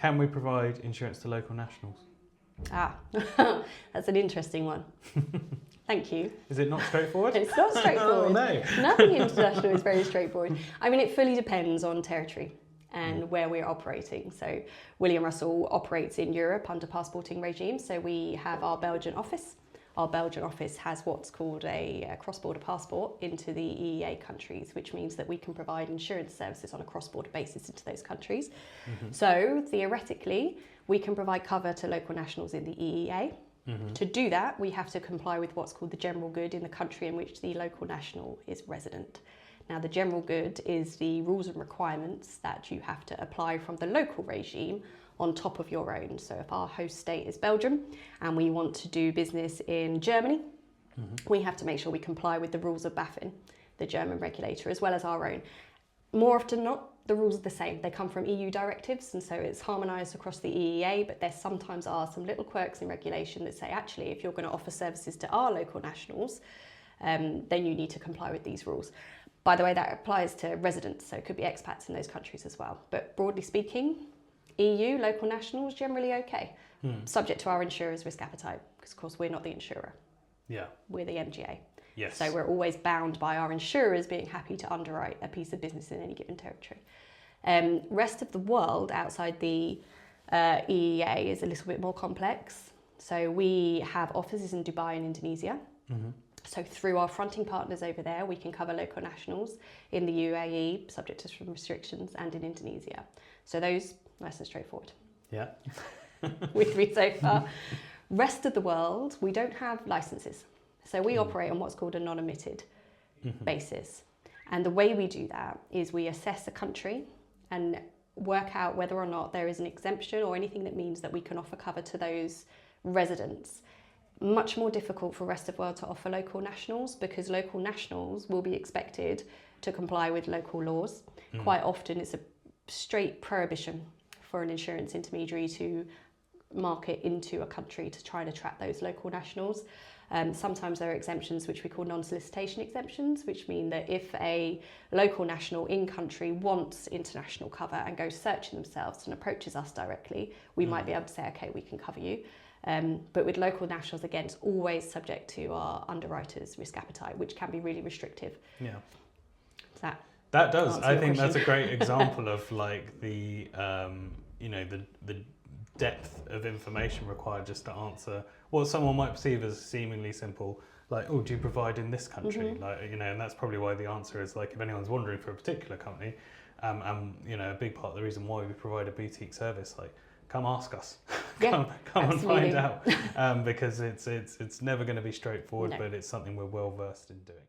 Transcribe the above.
Can we provide insurance to local nationals? Ah, that's an interesting one. Thank you. Is it not straightforward? It's not straightforward. Oh, no. Nothing international is very straightforward. I mean, it fully depends on territory and where we're operating. So William Russell operates in Europe under passporting regimes. So we have our Belgian office. Our Belgian office has what's called a cross-border passport into the EEA countries, which means that we can provide insurance services on a cross-border basis into those countries. So theoretically, we can provide cover to local nationals in the EEA. To do that, we have to comply with what's called the general good in the country in which the local national is resident. Now, the general good is the rules and requirements that you have to apply from the local regime on top of your own. So if our host state is Belgium and we want to do business in Germany, we have to make sure we comply with the rules of BaFin, the German regulator, as well as our own. More often than not, the rules are the same. They come from EU directives, and so it's harmonised across the EEA, but there sometimes are some little quirks in regulation that say, actually, if you're going to offer services to our local nationals, then you need to comply with these rules. By the way, that applies to residents, so it could be expats in those countries as well. But broadly speaking, EU, local nationals, generally okay, subject to our insurer's risk appetite, because of course we're not the insurer. Yeah. We're the MGA. Yes. So we're always bound by our insurers being happy to underwrite a piece of business in any given territory. Rest of the world outside the EEA is a little bit more complex. So we have offices in Dubai and Indonesia. So through our fronting partners over there, we can cover local nationals in the UAE, subject to some restrictions, and in Indonesia. So those, nice and straightforward. Yeah. With me so far. Rest of the world, we don't have licenses. So we operate on what's called a non-admitted basis. And the way we do that is we assess a country and work out whether or not there is an exemption or anything that means that we can offer cover to those residents. Much more difficult for rest of the world to offer local nationals, because local nationals will be expected to comply with local laws. Quite often it's a straight prohibition for an insurance intermediary to market into a country to try and attract those local nationals. Sometimes there are exemptions which we call non-solicitation exemptions, which mean that if a local national in country wants international cover and goes searching themselves and approaches us directly, we might be able to say, okay, we can cover you. But with local nationals, again, it's always subject to our underwriter's risk appetite, which can be really restrictive. Yeah. That does. I think question? that's a great example of like the the depth of information required just to answer what someone might perceive as seemingly simple, like, oh, do you provide in this country? Like, and that's probably why the answer is, like, if anyone's wondering for a particular company, a big part of the reason why we provide a boutique service, like, come ask us, come and find out, because it's never going to be straightforward, but it's something we're well versed in doing.